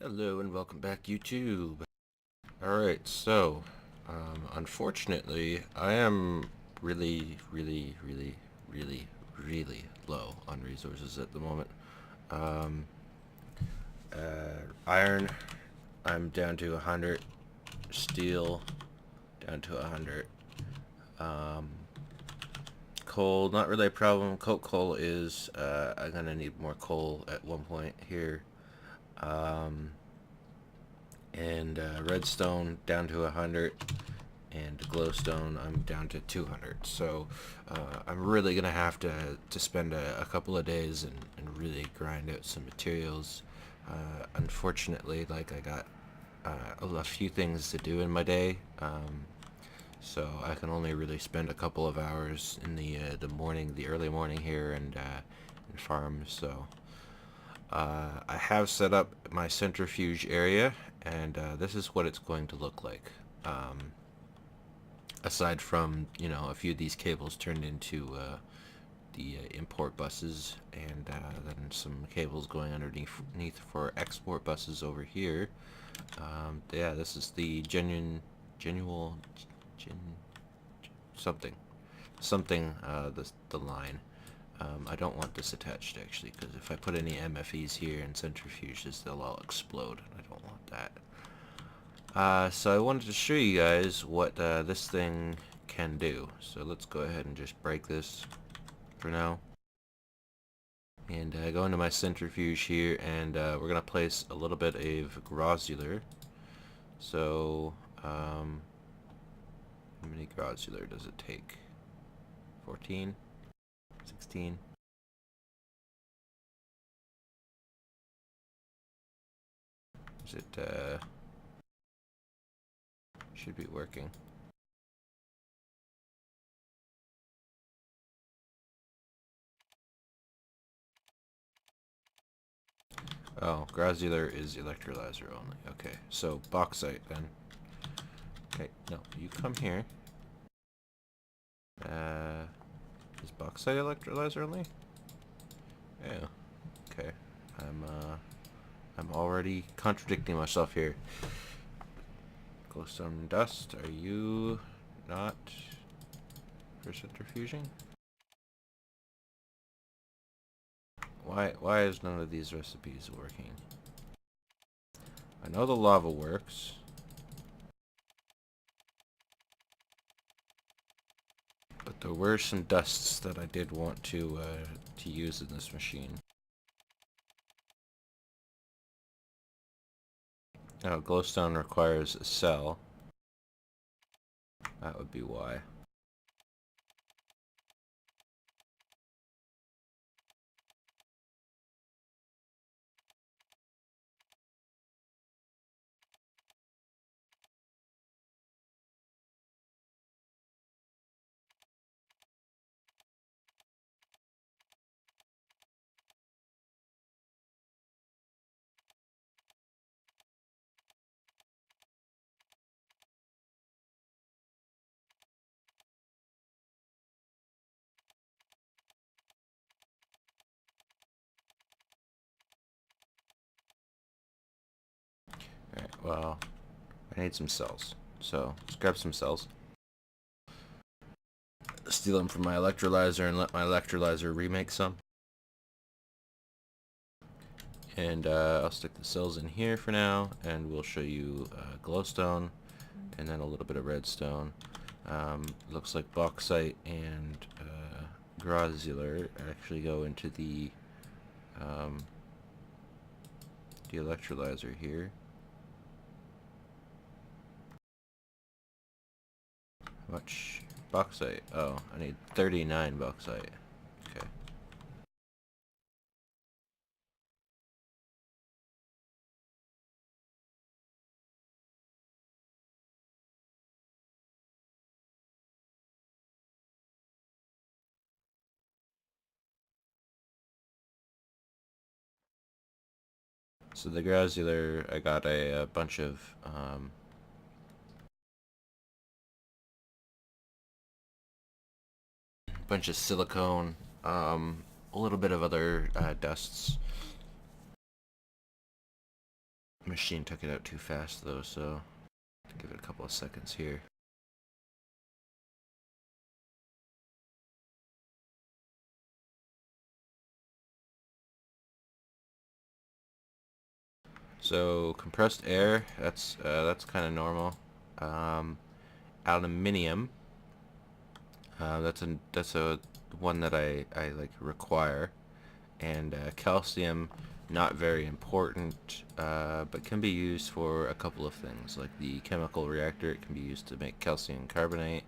Hello and welcome back, YouTube. Alright, so unfortunately I am really low on resources at the moment. Iron, I'm down to 100. Steel, down to 100. Coal, not really a problem. Coke coal is, I'm gonna need more coal at one point here. And redstone down to 100, and glowstone I'm down to 200. So I'm really gonna have to spend a couple of days and really grind out some materials. Unfortunately, like, I got a few things to do in my day, so I can only really spend a couple of hours in the morning, the early morning here, and farm. So I have set up my centrifuge area, and this is what it's going to look like. Aside from, a few of these cables turned into the import buses, and then some cables going underneath for export buses over here. Yeah, this is the something, the line. I don't want this attached, actually, because if I put any MFEs here and centrifuges, they'll all explode. I don't want that. So I wanted to show you guys what this thing can do. So let's go ahead and just break this for now. And go into my centrifuge here, and we're going to place a little bit of grossular. So, how many grossular does it take? 14? 16? Is it, should be working. Oh, grossular is electrolyzer only. Okay, so bauxite then. Okay, no, you come here. Is bauxite electrolyzer only? Yeah. Okay. I'm already contradicting myself here. Glowstone dust, are you not for centrifuging? Why is none of these recipes working? I know the lava works. But there were some dusts that I did want to use in this machine. Oh, glowstone requires a cell. That would be why. Alright, well, I need some cells. So, let's grab some cells. Steal them from my electrolyzer and let my electrolyzer remake some. And I'll stick the cells in here for now, and we'll show you glowstone, and then a little bit of redstone. Looks like bauxite and grossular actually go into the electrolyzer here. How much bauxite? Oh, I need 39 bauxite. Okay. So the grossular, I got a bunch of silicone, a little bit of other dusts. Machine took it out too fast though, so give it a couple of seconds here. So compressed air, that's kind of normal. Aluminium, that's a one that I like require, and calcium, not very important, but can be used for a couple of things, like the chemical reactor. It can be used to make calcium carbonate.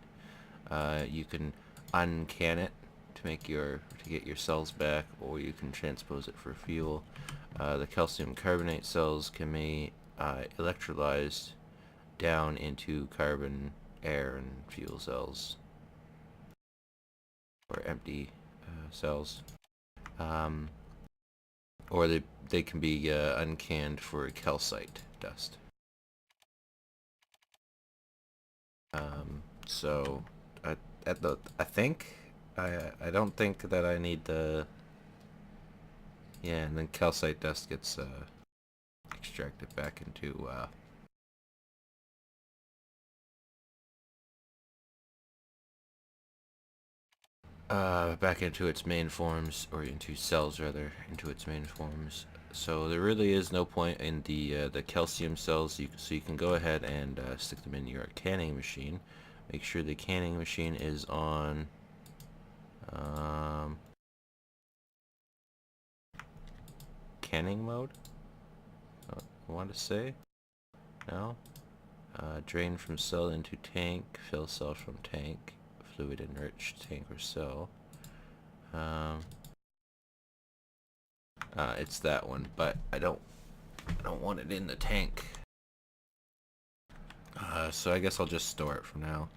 You can uncan it to get your cells back, or you can transpose it for fuel. The calcium carbonate cells can be electrolyzed down into carbon, air, and fuel cells, or empty cells. Or they can be uncanned for calcite dust. So I don't think that I need the, yeah, and then calcite dust gets extracted back into back into its main forms, or into cells rather, into its main forms. So there really is no point in the calcium cells, so you can go ahead and stick them in your canning machine. Make sure the canning machine is on canning mode, I want to say. No? Drain from cell into tank, fill cell from tank, fluid enriched tank or cell. It's that one, but I don't want it in the tank. So I guess I'll just store it for now.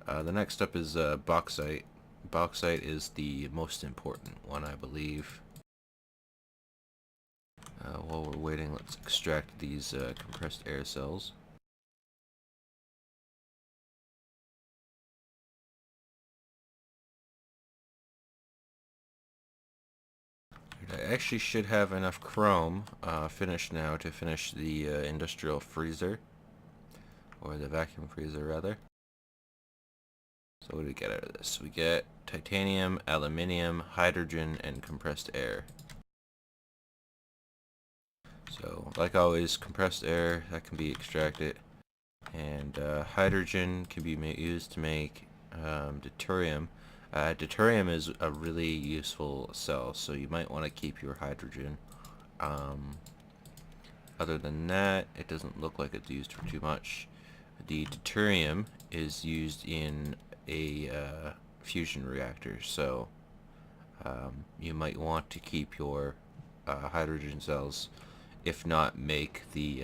The next up is bauxite. Bauxite is the most important one, I believe. While we're waiting, let's extract these compressed air cells. I actually should have enough chrome finished now to finish the industrial freezer, or the vacuum freezer rather. So what do we get out of this? We get titanium, aluminium, hydrogen, and compressed air. So like always, compressed air, that can be extracted, and hydrogen can be used to make deuterium. Deuterium is a really useful cell, so you might want to keep your hydrogen. Other than that, it doesn't look like it's used for too much. The deuterium is used in a fusion reactor, so you might want to keep your hydrogen cells, if not make the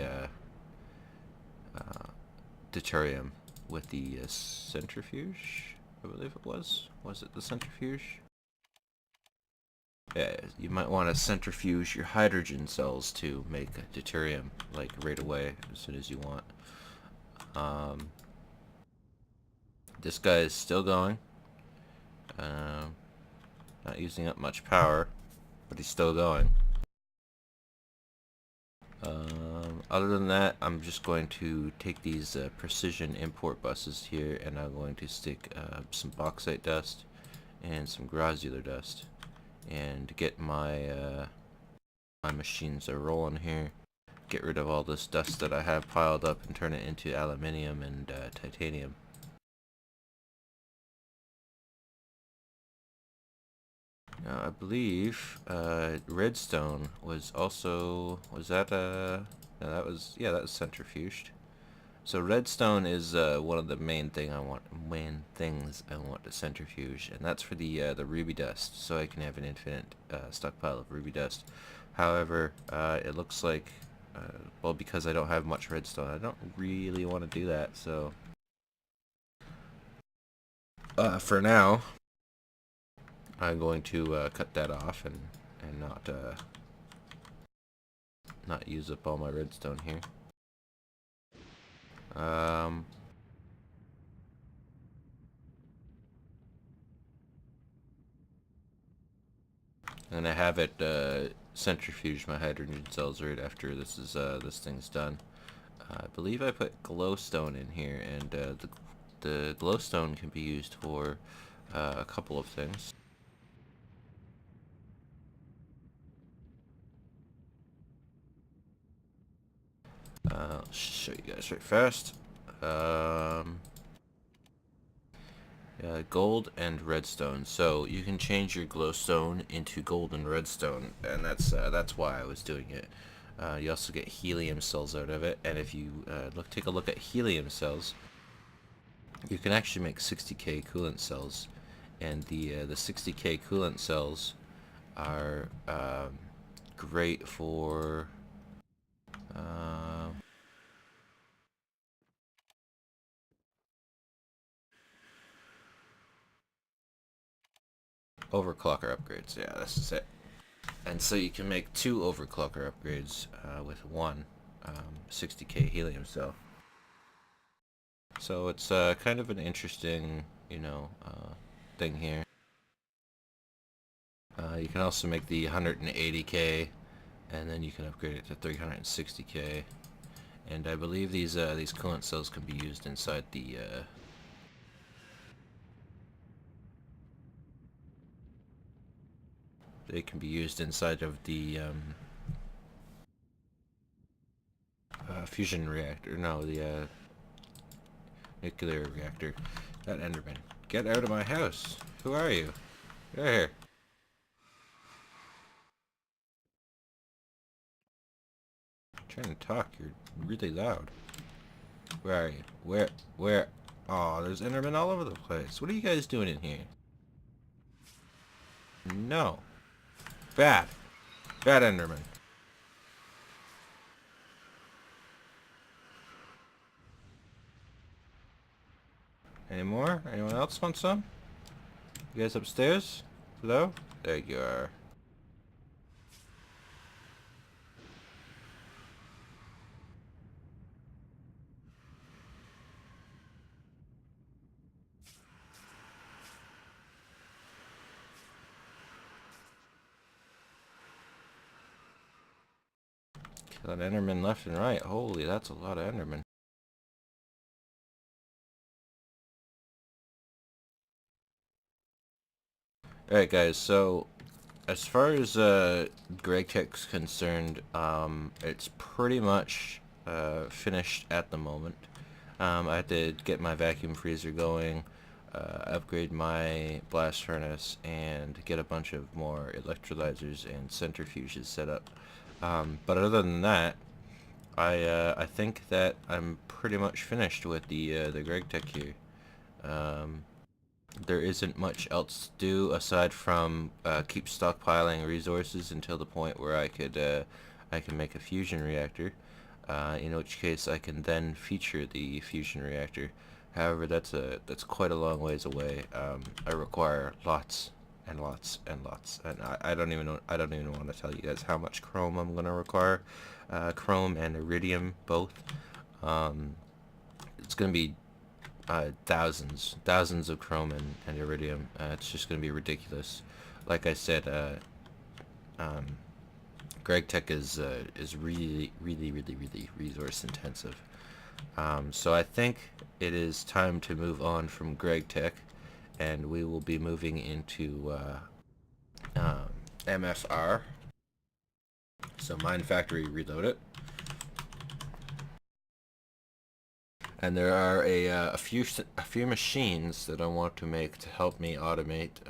deuterium with the centrifuge, I believe it was. Was it the centrifuge? Yeah, you might want to centrifuge your hydrogen cells to make deuterium, like right away, as soon as you want. This guy is still going. Not using up much power, but he's still going. Other than that, I'm just going to take these precision import buses here, and I'm going to stick some bauxite dust and some granular dust, and get my my machines are rolling here. Get rid of all this dust that I have piled up and turn it into aluminium and titanium. Now I believe redstone was also, no, that was, yeah, that was centrifuged. So redstone is one of the main things I want to centrifuge, and that's for the ruby dust, so I can have an infinite stockpile of ruby dust. However, it looks like, well, because I don't have much redstone, I don't really want to do that. So for now, I'm going to cut that off and not use up all my redstone here. I'm gonna have it centrifuge my hydrogen cells right after this thing's done. I believe I put glowstone in here, and the glowstone can be used for a couple of things. I'll show you guys right fast. Gold and redstone. So you can change your glowstone into gold and redstone, and that's why I was doing it. You also get helium cells out of it, and if you take a look at helium cells, you can actually make 60k coolant cells, and the 60k coolant cells are great for overclocker upgrades. Yeah, this is it. And so you can make 2 overclocker upgrades with one 60k helium cell. So it's kind of an interesting, thing here. You can also make the 180k, and then you can upgrade it to 360k. And I believe these coolant cells can be used inside the they can be used inside of the fusion reactor. No, the nuclear reactor. That Enderman. Get out of my house. Who are you? Get out here. I'm trying to talk. You're really loud. Where are you? Where? Oh, there's Endermen all over the place. What are you guys doing in here? No. Bad. Bad Enderman. Any more? Anyone else want some? You guys upstairs? Hello? There you are. Killing Endermen left and right. Holy, that's a lot of Endermen. Alright guys, so as far as Gregtech's concerned, it's pretty much finished at the moment. I had to get my vacuum freezer going, upgrade my blast furnace, and get a bunch of more electrolyzers and centrifuges set up. But other than that, I think that I'm pretty much finished with the Gregtech here. There isn't much else to do aside from keep stockpiling resources until the point where I can make a fusion reactor. In which case I can then feature the fusion reactor. However, that's quite a long ways away. I require lots and lots and lots, and I don't even want to tell you guys how much chrome I'm gonna require. Chrome and iridium both. It's gonna be thousands of chrome and iridium. It's just gonna be ridiculous. Like I said, Gregtech is really resource intensive. So I think it is time to move on from Gregtech, and we will be moving into MFR. So Mine Factory Reloaded. And there are a few machines that I want to make to help me automate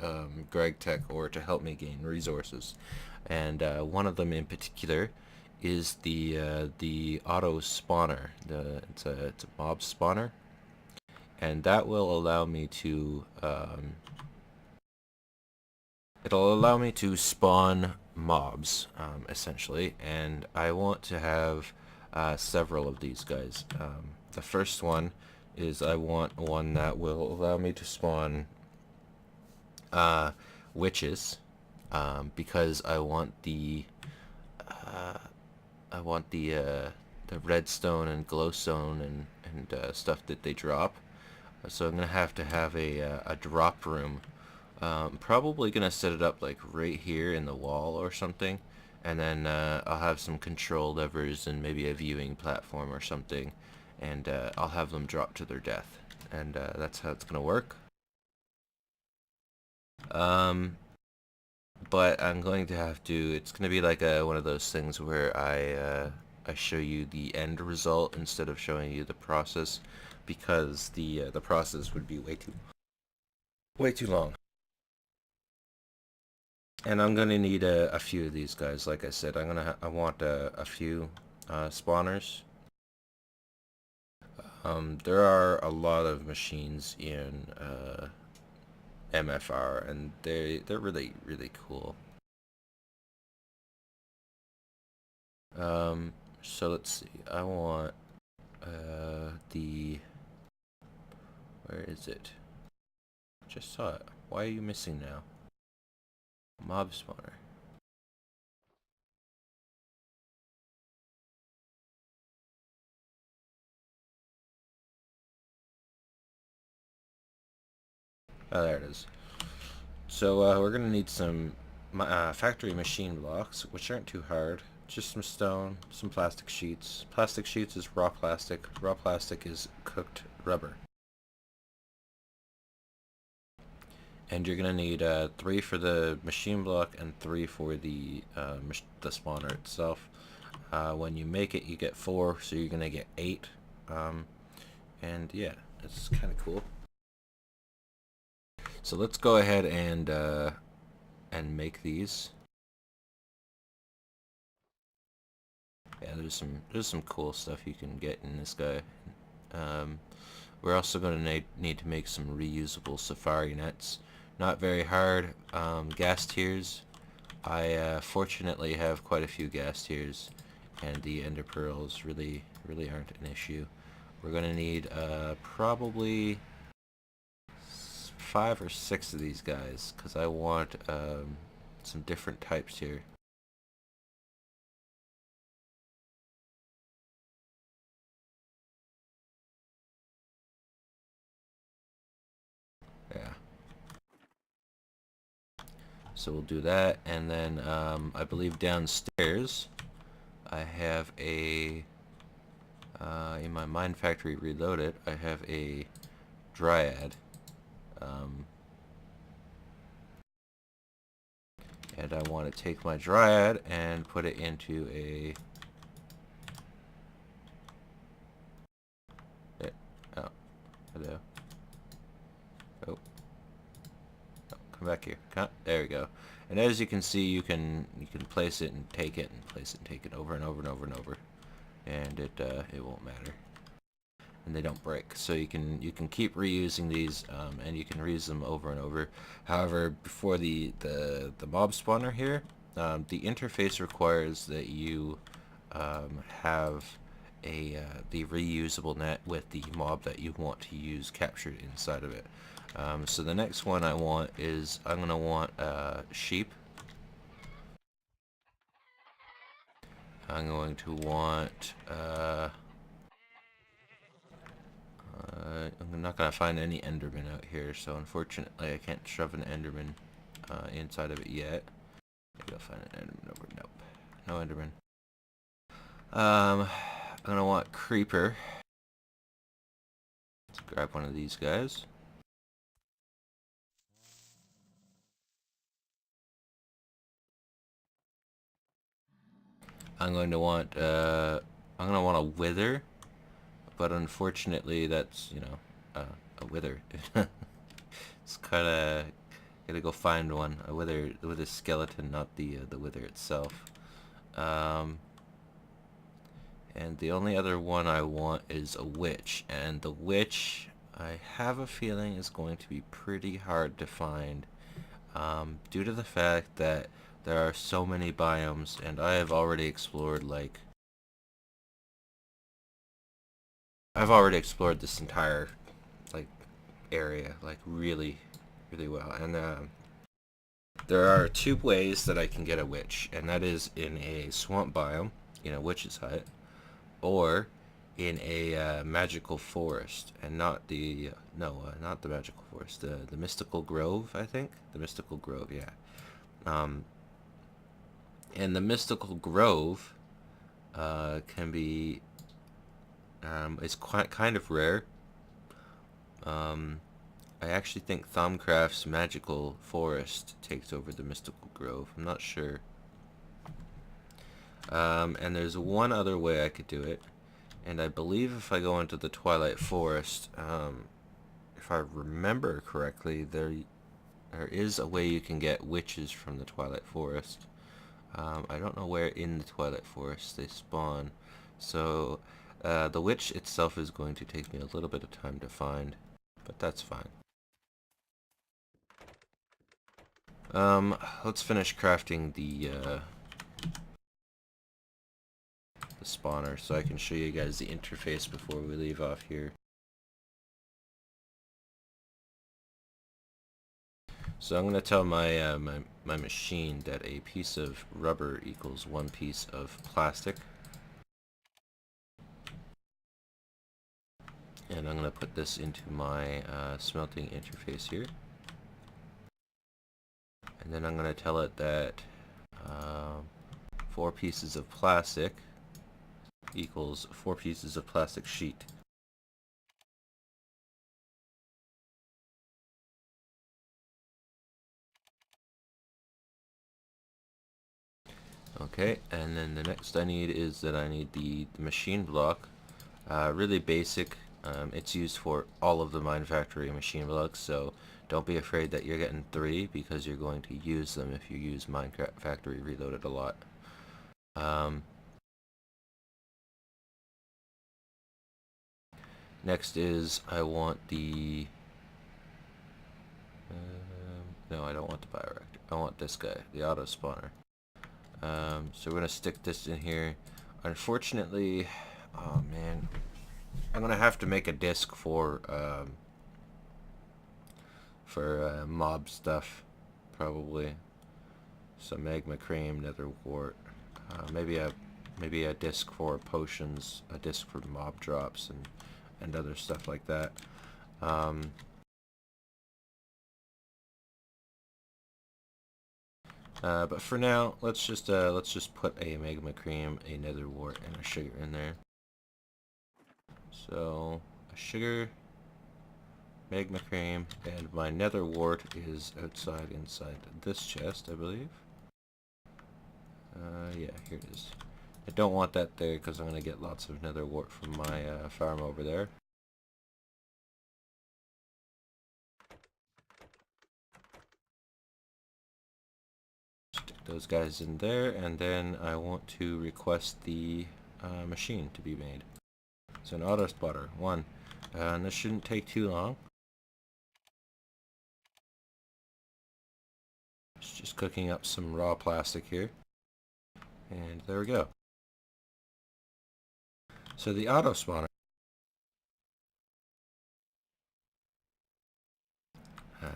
Gregtech, or to help me gain resources. And one of them in particular is the auto spawner. It's a mob spawner, and that will allow me to it'll allow me to spawn mobs essentially. And I want to have several of these guys. The first one is I want one that will allow me to spawn witches, because I want the redstone and glowstone and stuff that they drop. So I'm gonna have to have a drop room. Probably gonna set it up like right here in the wall or something, and then I'll have some control levers and maybe a viewing platform or something, and I'll have them drop to their death, and that's how it's gonna work. But I'm going to have to, it's going to be like one of those things where I show you the end result instead of showing you the process, because the process would be way too long. And I'm going to need a few of these guys. Like I said, I want a few spawners. There are a lot of machines in MFR, and they're really cool. So let's see. I want where is it? Just saw it. Why are you missing now? Mob spawner. Oh, there it is. So we're gonna need some factory machine blocks, which aren't too hard. Just some stone, some plastic sheets. Plastic sheets is raw plastic. Raw plastic is cooked rubber. And you're gonna need 3 for the machine block and 3 for the spawner itself. When you make it, you get 4, so you're gonna get 8. And yeah, it's kind of cool. So let's go ahead and make these. Yeah, there's some cool stuff you can get in this guy. We're also going to need to make some reusable safari nets. Not very hard. Gas tiers. I fortunately have quite a few gas tiers, and the ender pearls really aren't an issue. We're going to need probably 5 or 6 of these guys, because I want some different types here. Yeah. So we'll do that, and then I believe downstairs I have a in my Mine Factory Reloaded, I have a dryad. And I want to take my dryad and put it into a oh, hello. Oh, come back here. There we go. And as you can see, you can place it and take it, and place it and take it over and over and over and over, and it won't matter, and they don't break. So you can keep reusing these, and you can reuse them over and over. However, before the mob spawner here, the interface requires that you have the reusable net with the mob that you want to use captured inside of it. So the next one I want is, I'm going to want sheep. I'm going to want I'm not going to find any enderman out here, so unfortunately I can't shove an enderman inside of it yet. Maybe I'll find an enderman over. Nope. No enderman. I'm going to want creeper. Let's grab one of these guys. I'm going to want a wither, but unfortunately that's, you know, a wither. It's kind of gotta go find one. A wither with a skeleton, not the wither itself. And the only other one I want is a witch, and the witch, I have a feeling, is going to be pretty hard to find, due to the fact that there are so many biomes, and I have already explored, like, I've already explored this entire, like, area, like, really well, and there are 2 ways that I can get a witch, and that is in a swamp biome, in a witch's hut, or in a magical forest, and not the not the magical forest, the mystical grove, I think, the mystical grove, yeah. And the Mystical Grove can be is quite kind of rare. I actually think Thaumcraft's Magical Forest takes over the Mystical Grove. I'm not sure. And there's one other way I could do it, and I believe if I go into the Twilight Forest, if I remember correctly, there is a way you can get witches from the Twilight Forest. I don't know where in the Twilight Forest they spawn, so the witch itself is going to take me a little bit of time to find, but that's fine. Let's finish crafting the spawner so I can show you guys the interface before we leave off here. So I'm going to tell my, my machine that a piece of rubber equals one piece of plastic. And I'm going to put this into my smelting interface here. And then I'm going to tell it that 4 pieces of plastic equals 4 pieces of plastic sheet. Okay, and then the next I need is that I need the machine block. Really basic. It's used for all of the Mine Factory machine blocks, so don't be afraid that you're getting 3 because you're going to use them if you use Mine Factory Reloaded a lot. Next is I want the no, I don't want the bioreactor. I want this guy, the auto spawner. So we're gonna stick this in here. Unfortunately, oh man, I'm gonna have to make a disc for mob stuff, probably. Some magma cream, nether wart, maybe a disc for potions, a disc for mob drops, and other stuff like that. But for now, let's just put a magma cream, a nether wart, and a sugar in there. So a sugar, magma cream, and my nether wart is inside this chest, I believe. Yeah, here it is. I don't want that there because I'm going to get lots of nether wart from my farm over there. Stick those guys in there, and then I want to request the machine to be made. So an auto spotter, 1. And this shouldn't take too long. It's just cooking up some raw plastic here. And there we go. So the auto spawner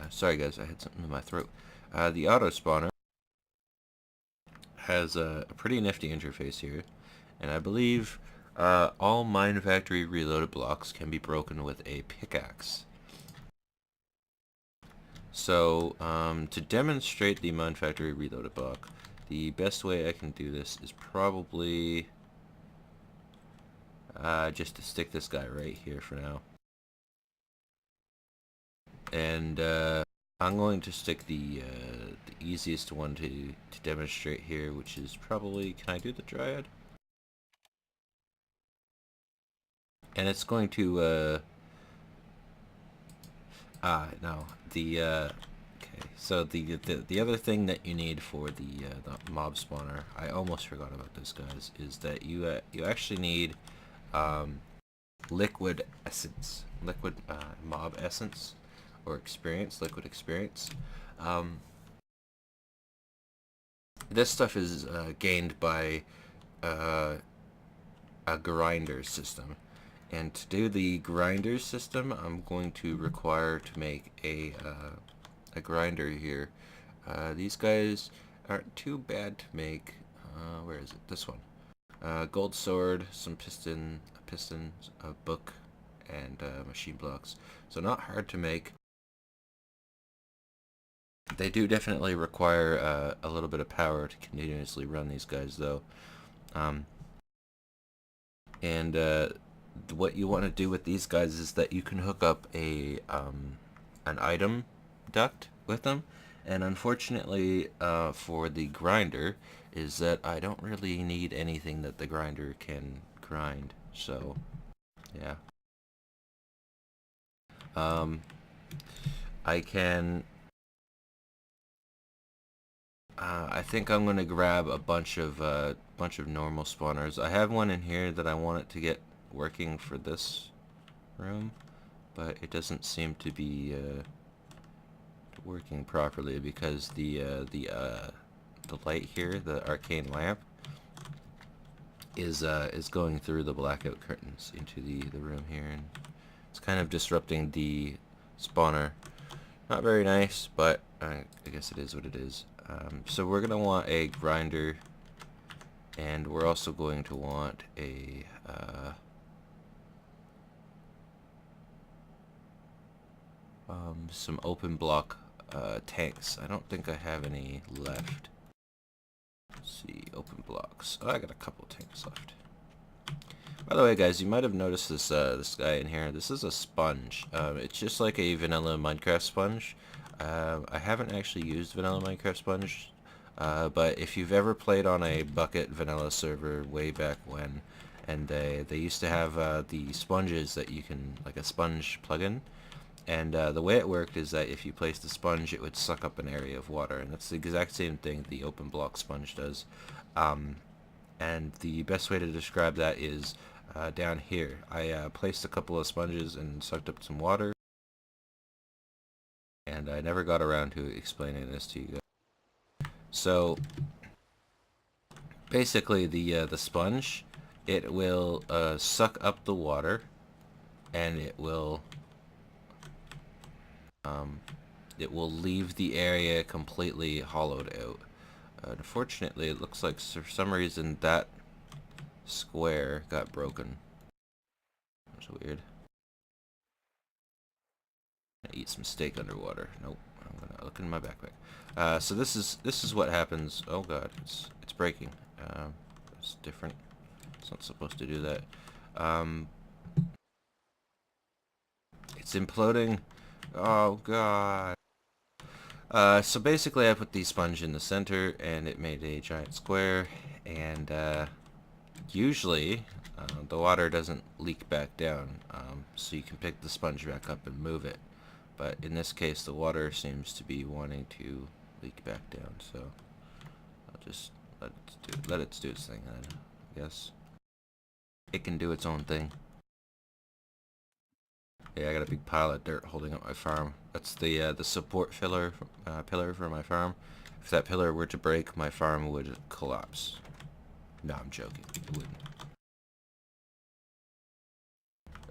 sorry guys, I had something in my throat. The auto spawner has a pretty nifty interface here, and I believe all Mine Factory Reloaded blocks can be broken with a pickaxe. So to demonstrate the Mine Factory Reloaded block, the best way I can do this is probably just to stick this guy right here for now. And I'm going to stick the easiest one to demonstrate here, which is probably, can I do the Dryad? And it's going to, no, okay, so the other thing that you need for the mob spawner, I almost forgot about this guys, is that you actually need liquid essence, liquid mob essence, or experience, liquid experience. This stuff is gained by a grinder system, and to do the grinder system I'm going to require to make a grinder here. These guys aren't too bad to make. Where is it? This one. Gold sword, some pistons, a book, and machine blocks. So not hard to make. They do definitely require a little bit of power to continuously run these guys, though. Um, and what you want to do with these guys is that you can hook up an item duct with them. And unfortunately, for the grinder, is that I don't really need anything that the grinder can grind. So, yeah. I can. I think I'm gonna grab a bunch of normal spawners. I have one in here that I want it to get working for this room, but it doesn't seem to be working properly because the light here, the arcane lamp, is going through the blackout curtains into the room here, and it's kind of disrupting the spawner. Not very nice, but I guess it is what it is. So we're gonna want a grinder, and we're also going to want a some open block tanks. I don't think I have any left. Let's see, open blocks. Oh, I got a couple tanks left. By the way, guys, you might have noticed this this guy in here. This is a sponge. It's just like a vanilla Minecraft sponge. I haven't actually used vanilla Minecraft sponge, but if you've ever played on a bucket vanilla server way back when, and they used to have the sponges that you can, like a sponge plugin, and the way it worked is that if you placed the sponge, it would suck up an area of water, and that's the exact same thing the open block sponge does. And the best way to describe that is down here. I placed a couple of sponges and sucked up some water, and I never got around to explaining this to you guys. So basically, the sponge, it will suck up the water, and it will leave the area completely hollowed out. Unfortunately, it looks like for some reason that square got broken. That's weird. Eat some steak underwater. Nope. I'm gonna look in my backpack. So this is what happens. Oh god, it's breaking. It's different. It's not supposed to do that. It's imploding. Oh god. So basically I put the sponge in the center and it made a giant square, and usually the water doesn't leak back down, so you can pick the sponge back up and move it. But in this case the water seems to be wanting to leak back down, so I'll just let it do its thing then, I guess. It can do its own thing. Yeah, I got a big pile of dirt holding up my farm. That's the support pillar for my farm. If that pillar were to break, my farm would collapse. No, I'm joking. It wouldn't.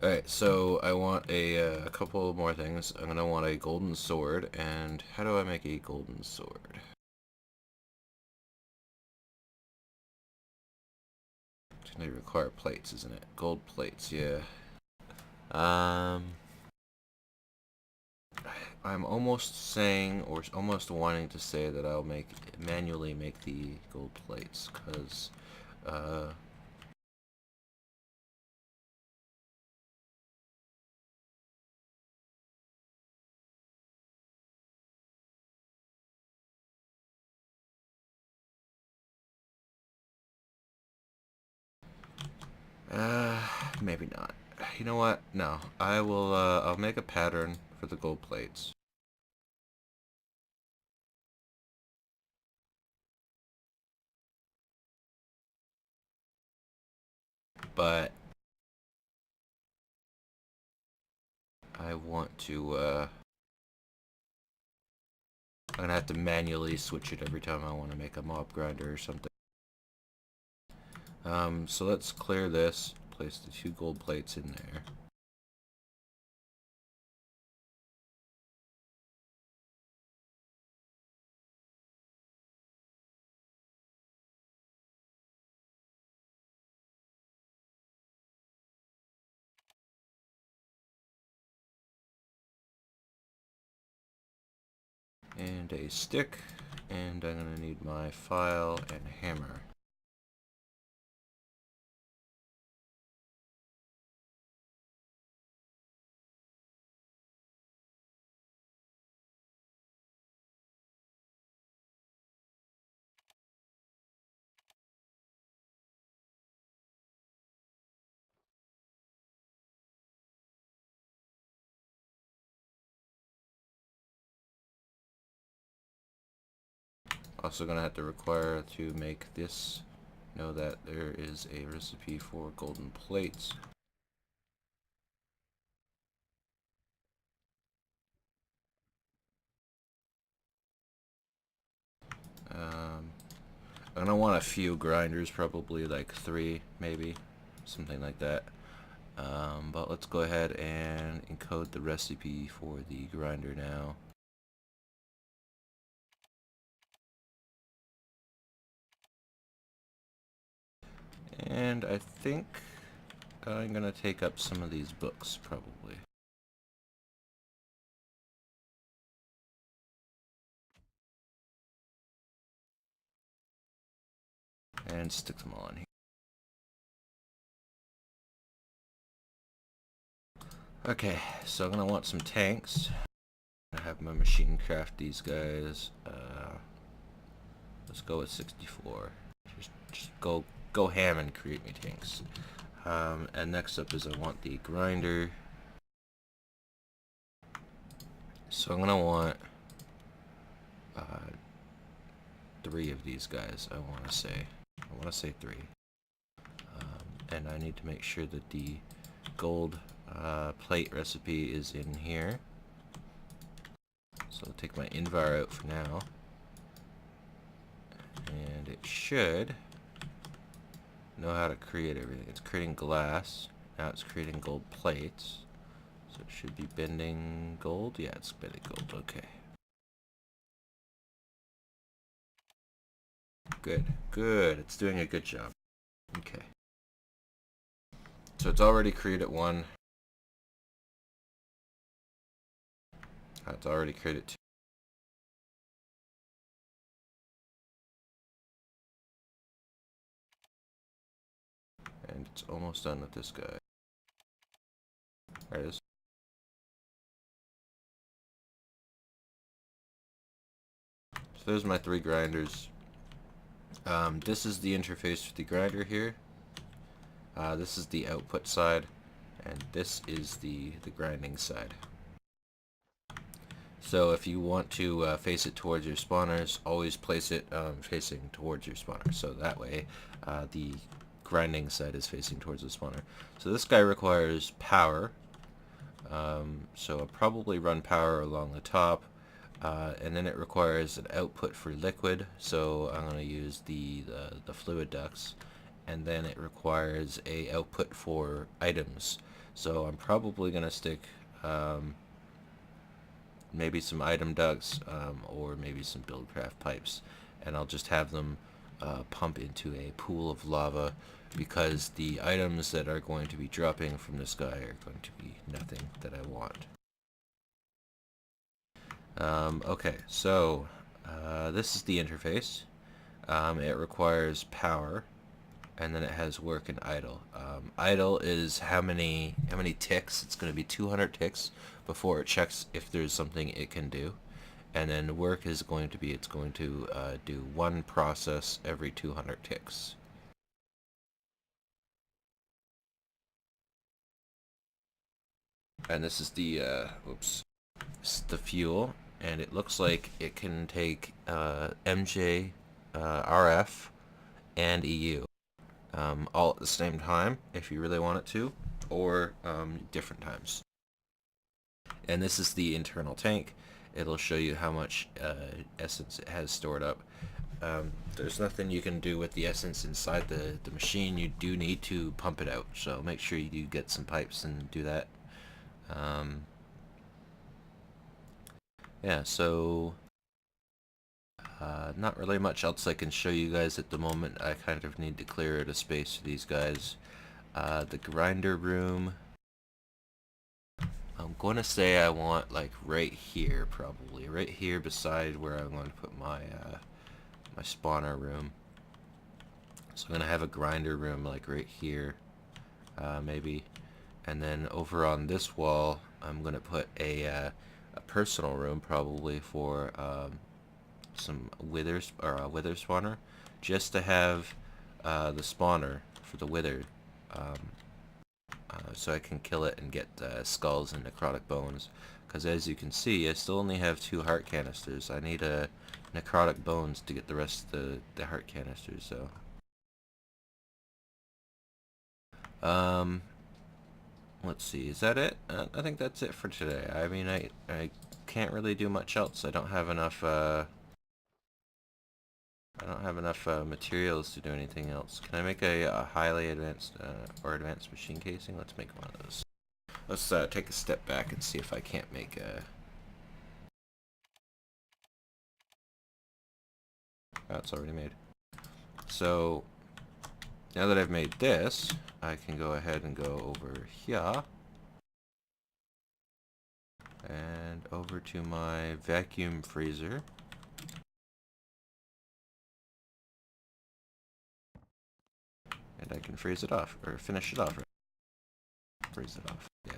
Alright, so I want a couple more things. I'm gonna want a golden sword, and how do I make a golden sword? It's gonna require plates, isn't it? Gold plates, yeah. I'm almost saying, or almost wanting to say, that I'll manually make the gold plates, because maybe not. You know what? No, I will. I'll make a pattern for the gold plates. But I want to. I'm gonna have to manually switch it every time I want to make a mob grinder or something. So let's clear this. Place the 2 gold plates in there. and a stick, and I'm going to need my file and hammer. Also going to have to require to make this know that there is a recipe for golden plates. I'm going to want a few grinders, probably like 3 maybe, something like that. But let's go ahead and encode the recipe for the grinder now. And I think I'm going to take up some of these books, probably. And stick them all in here. Okay, so I'm going to want some tanks. I have my machine craft these guys. Let's go with 64. Just go ham and create me tanks. And next up is I want the grinder. So I'm going to want 3 of these guys, I want to say 3. And I need to make sure that the gold plate recipe is in here. So I'll take my Envar out for now. And it should know how to create everything. It's creating glass. Now it's creating gold plates. So it should be bending gold. Yeah, it's bending gold. Okay. Good. Good. It's doing a good job. Okay. So it's already created 1. It's already created 2. And it's almost done with this guy. There it is. So there's my 3 grinders. This is the interface for the grinder here. This is the output side, and this is the grinding side. So if you want to face it towards your spawners, always place it facing towards your spawner. So that way the grinding side is facing towards the spawner. So this guy requires power. So I'll probably run power along the top. And then it requires an output for liquid, so I'm going to use the fluid ducts. And then it requires a output for items, so I'm probably going to stick maybe some item ducts or maybe some buildcraft pipes, and I'll just have them pump into a pool of lava, because the items that are going to be dropping from this guy are going to be nothing that I want. Okay, so this is the interface. It requires power, and then it has work and idle. Idle is how many ticks. It's going to be 200 ticks before it checks if there's something it can do. And then work is going to be, it's going to do 1 process every 200 ticks. And this is the this is the fuel, and it looks like it can take MJ, RF, and EU all at the same time if you really want it to, or different times. And this is the internal tank. It'll show you how much essence it has stored up. There's nothing you can do with the essence inside the machine. You do need to pump it out, so make sure you do get some pipes and do that. Yeah, so not really much else I can show you guys at the moment. I kind of need to clear out a space for these guys. The grinder room, I'm going to say I want like right here, probably right here beside where I'm going to put my my spawner room. So I'm going to have a grinder room like right here, maybe, and then over on this wall I'm going to put a personal room probably for some withers or a wither spawner, just to have the spawner for the wither. So I can kill it and get skulls and necrotic bones. Because as you can see, I still only have 2 heart canisters. I need necrotic bones to get the rest of the heart canisters. So, let's see. Is that it? I think that's it for today. I mean, I can't really do much else. I don't have enough. I don't have enough materials to do anything else. Can I make a highly advanced or advanced machine casing? Let's make one of those. Let's take a step back and see if I can't make a... Oh, it's already made. So, now that I've made this, I can go ahead and go over here. And over to my vacuum freezer. And I can freeze it off, or finish it off. Right? Freeze it off, yeah.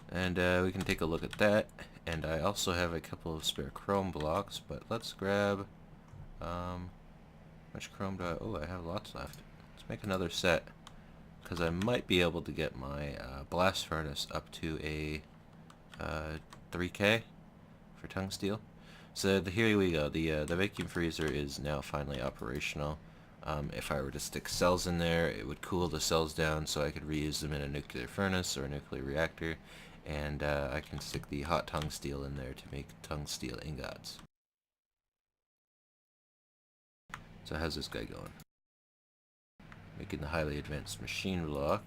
And we can take a look at that. And I also have a couple of spare chrome blocks, but let's grab, how much chrome do I, oh, I have lots left. Let's make another set, because I might be able to get my blast furnace up to a 3K for tungsteel. So here we go. The vacuum freezer is now finally operational. If I were to stick cells in there, it would cool the cells down so I could reuse them in a nuclear furnace or a nuclear reactor, and I can stick the hot tungsteel in there to make tungsteel ingots. So how's this guy going? Making the highly advanced machine block.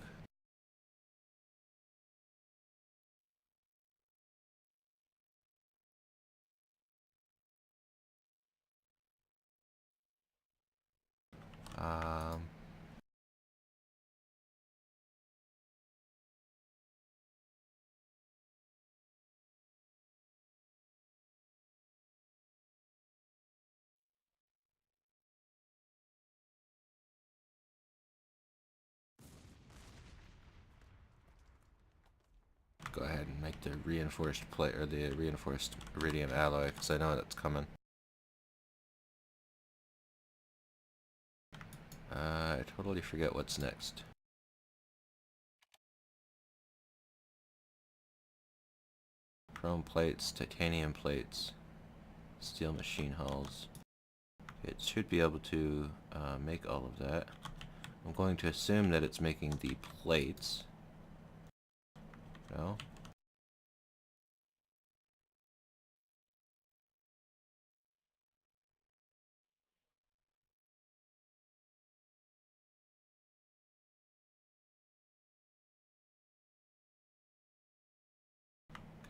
Go ahead and make the reinforced plate, or the reinforced iridium alloy, because I know that's coming. I totally forget what's next. Chrome plates, titanium plates, steel machine hulls. It should be able to make all of that. I'm going to assume that it's making the plates. No?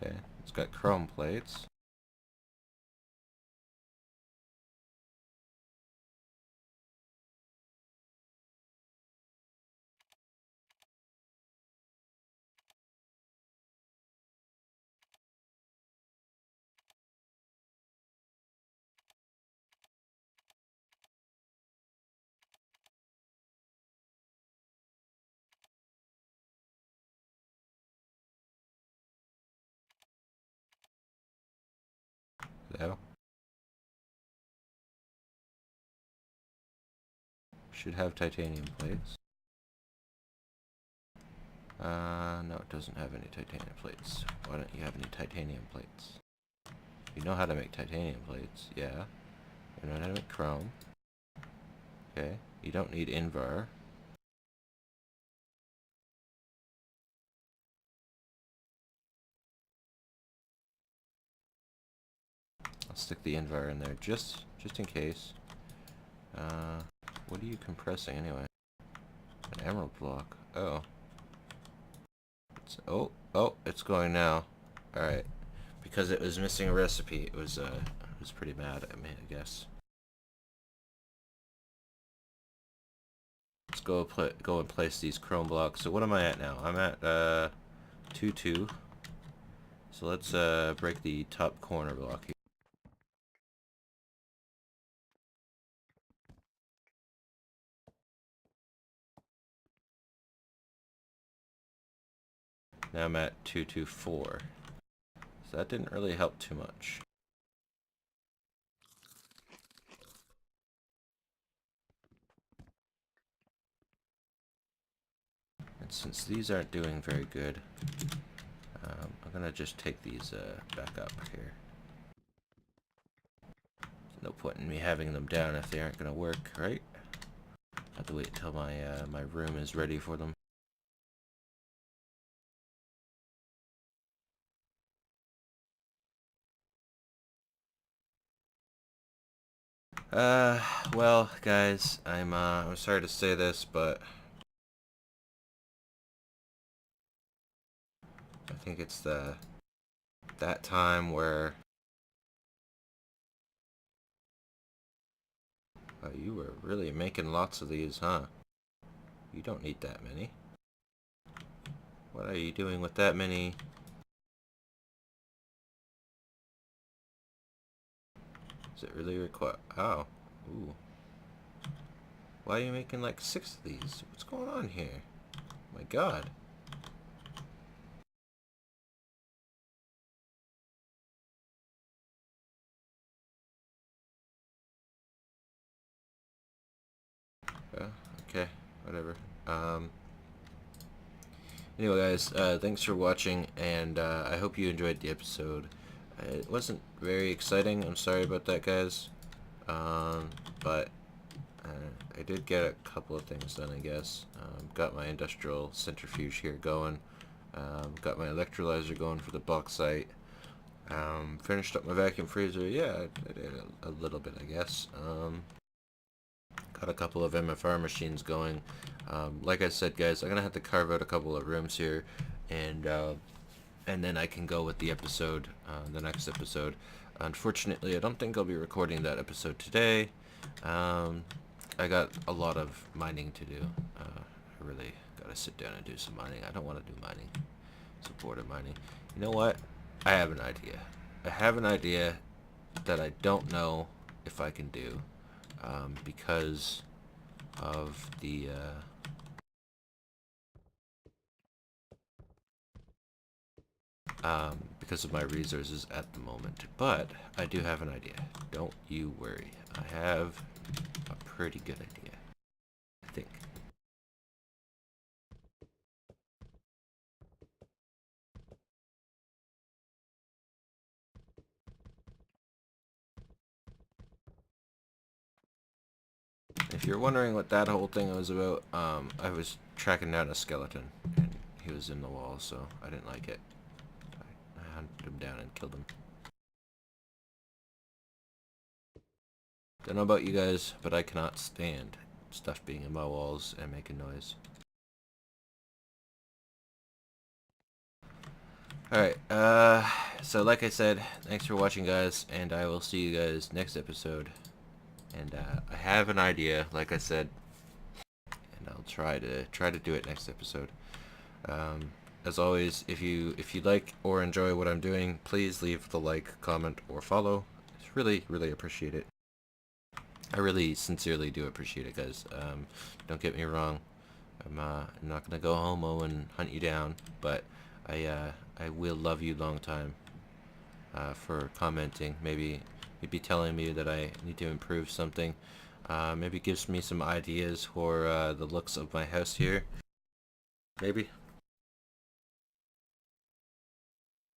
Okay, it's got chrome plates. There. Should have titanium plates. No, it doesn't have any titanium plates. Why don't you have any titanium plates? You know how to make titanium plates, yeah. You know how to make chrome. Okay, you don't need Invar. I'll stick the Invar in there just in case. What are you compressing anyway? An emerald block. Oh. It's going now. Alright. Because it was missing a recipe, it was pretty mad at me, I guess. let's go and place these chrome blocks. So what am I at now? I'm at 2-2. So let's break the top corner block here. Now I'm at 2-2-4. So that didn't really help too much. And since these aren't doing very good, I'm gonna just take these back up here. There's no point in me having them down if they aren't gonna work, right? I have to wait until my my room is ready for them. Well, guys, I'm sorry to say this, but I think it's that time where you were really making lots of these, huh? You don't need that many. What are you doing with that many? Does it really require? Oh, ooh. Why are you making like 6 of these? What's going on here? My God. Okay, whatever. Anyway, guys, thanks for watching, and I hope you enjoyed the episode. It wasn't very exciting. I'm sorry about that, guys. But I did get a couple of things done, I guess. Got my industrial centrifuge here going. Got my electrolyzer going for the bauxite. Finished up my vacuum freezer. Yeah, I did a little bit, I guess. Got a couple of MFR machines going. Like I said, guys, I'm gonna have to carve out a couple of rooms here, and then I can go with the episode, the next episode. Unfortunately, I don't think I'll be recording that episode today. I got a lot of mining to do. I really gotta sit down and do some mining. I don't want to do mining. Supported mining. You know what? I have an idea. I have an idea that I don't know if I can do, because of the because of my resources at the moment. But I do have an idea. Don't you worry. I have a pretty good idea, I think. If you're wondering what that whole thing was about, I was tracking down a skeleton, and he was in the wall, so I didn't like it. I hunted him down and killed him. Don't know about you guys, but I cannot stand stuff being in my walls and making noise. Alright, so like I said, thanks for watching, guys, and I will see you guys next episode. And I have an idea, like I said, and I'll try to do it next episode. As always, if you like or enjoy what I'm doing, please leave the like, comment, or follow. It's really appreciate it. I really sincerely do appreciate it, guys. Don't get me wrong. I'm not gonna go homo and hunt you down, but I will love you long time for commenting. Maybe telling me that I need to improve something. Maybe gives me some ideas for the looks of my house here. Maybe.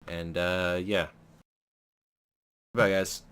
And yeah. Bye, guys.